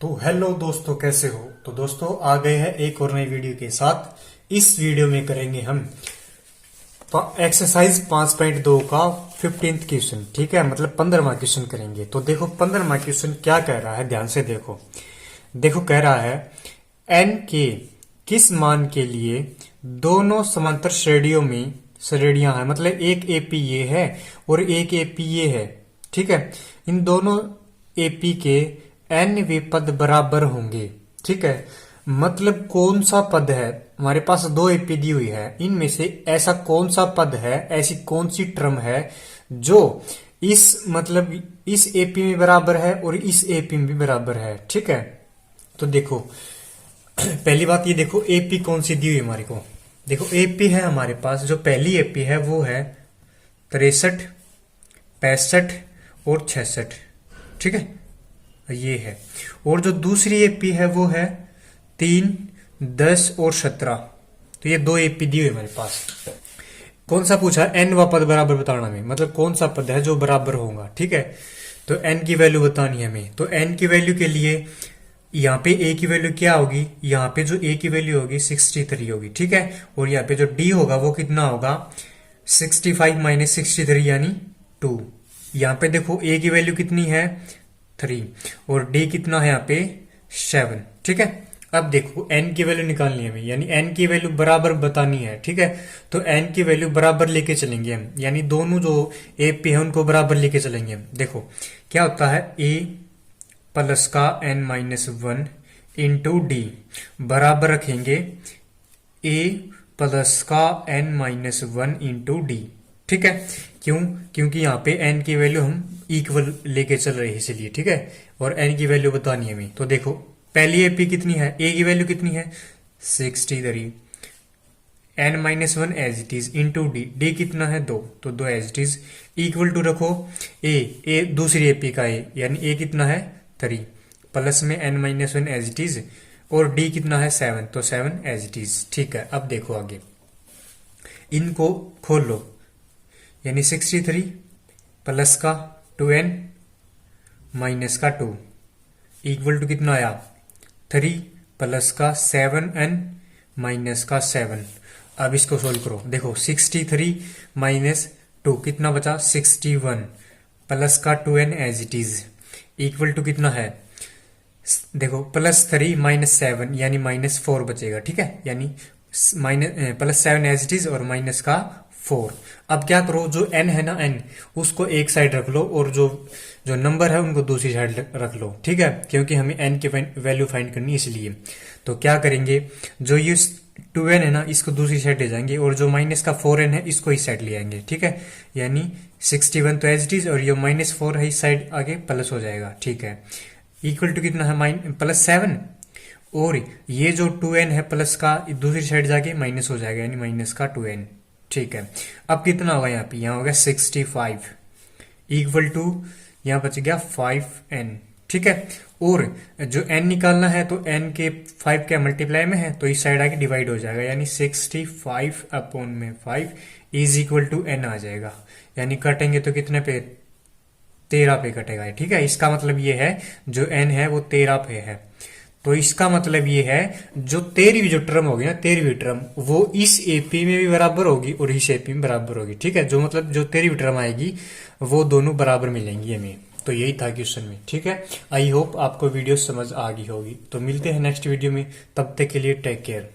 तो हेलो दोस्तों, कैसे हो। तो दोस्तों आ गए हैं एक और नई वीडियो के साथ। इस वीडियो में करेंगे हम एक्सरसाइज 5.2 का 15th क्वेश्चन। ठीक है, मतलब 15वां क्वेश्चन करेंगे। तो देखो 15वां क्वेश्चन क्या कह रहा है, ध्यान से देखो। देखो कह रहा है एन के किस मान के लिए दोनों समांतर श्रेणियां हैं, मतलब एक एपी ये है और एक एपी ये है। ठीक है, इन दोनों एपी के एन वे पद बराबर होंगे। ठीक है, मतलब कौन सा पद है, हमारे पास दो एपी दी हुई है, इनमें से ऐसा कौन सा पद है, ऐसी कौन सी टर्म है जो इस एपी में बराबर है और इस एपी में भी बराबर है। ठीक है, तो देखो पहली बात ये देखो एपी कौन सी दी हुई है हमारे को। देखो एपी है हमारे पास, जो पहली एपी है वो है 63, 65 और 66। ठीक है, ये है। और जो दूसरी एपी है वो है 3, 10 और 17। तो ये दो एपी दी हुई हमारे पास। कौन सा पूछा, एन व पद बराबर बताना में, मतलब कौन सा पद है जो बराबर होगा। ठीक है, तो एन की वैल्यू बतानी है हमें। तो एन की वैल्यू के लिए यहाँ पे ए की वैल्यू क्या होगी, यहाँ पे जो ए की वैल्यू होगी 63 होगी। ठीक है, और यहाँ पे जो डी होगा वो कितना होगा, 65 माइनस 63 यानी 2। यहाँ पे देखो ए की वैल्यू कितनी है 3 और डी कितना है यहाँ पे 7। ठीक है, अब देखो एन की वैल्यू निकालनी है हमें, यानी एन की वैल्यू बराबर बतानी है। ठीक है, तो एन की वैल्यू बराबर लेके चलेंगे हम, यानी दोनों जो ए पे है उनको बराबर लेके चलेंगे हम। देखो क्या होता है, ए प्लस का n-1 इंटू डी बराबर रखेंगे ए प्लस का n-1 इंटू डी। ठीक है, क्यों, क्योंकि यहाँ पे n की वैल्यू हम इक्वल लेके चल रहे हैं इसलिए। ठीक है, और n की वैल्यू बतानी है हमें। तो देखो पहली एपी कितनी है, a की वैल्यू कितनी है 63, n-1 as it is into d कितना है 2, तो 2 as it is equal to रखो ए दूसरी एपी का ए, यानी ए कितना है 3 प्लस में n-1 एज इट इज और डी कितना है 7, तो 7 एज इट इज। ठीक है, अब देखो आगे इनको खोल लो, यानी 63 प्लस का 2n माइनस का 2 इक्वल टू कितना आया 3 प्लस का 7n माइनस का 7। अब इसको सोल्व करो। देखो 63 माइनस 2 कितना बचा 61 प्लस का 2n as it is equal to कितना है, देखो प्लस 3 माइनस 7 यानी -4 बचेगा। ठीक है, यानी प्लस 7 एज इट इज और माइनस का 4। अब क्या करो, जो n है ना n उसको एक साइड रख लो और जो नंबर है उनको दूसरी साइड रख लो। ठीक है, क्योंकि हमें n की वैल्यू फाइंड करनी है इसलिए। तो क्या करेंगे, जो ये 2n है ना इसको दूसरी साइड ले जाएंगे और जो माइनस का 4n है इसको इस साइड ले आएंगे। ठीक है, यानी 61 तो एज इट इज और ये -4 है इस साइड आगे प्लस हो जाएगा। ठीक है, इक्वल टू कितना है +7 और ये जो 2n है प्लस का दूसरी साइड जाके माइनस हो जाएगा, यानी माइनस का 2n। ठीक है, अब कितना होगा यहाँ पे, यहाँ होगा 65 इक्वल टू यहाँ बच गया 5n। ठीक है, और जो n निकालना है तो n के 5 के मल्टीप्लाई में है तो इस साइड आके डिवाइड हो जाएगा, यानी 65 अपॉन में 5 इज इक्वल टू n आ जाएगा। यानी कटेंगे तो कितने पे, 13 पे कटेगा। ठीक है, इसका मतलब ये है जो n है वो 13 पे है। तो इसका मतलब ये है जो 13वीं जो टर्म होगी ना, 13वीं टर्म वो इस एपी में भी बराबर होगी और इस एपी में बराबर होगी। ठीक है, जो मतलब जो 13वीं टर्म आएगी वो दोनों बराबर मिलेंगी हमें। तो यही था क्वेश्चन में। ठीक है, आई होप आपको वीडियो समझ आ गई होगी। तो मिलते हैं नेक्स्ट वीडियो में, तब तक के लिए टेक केयर।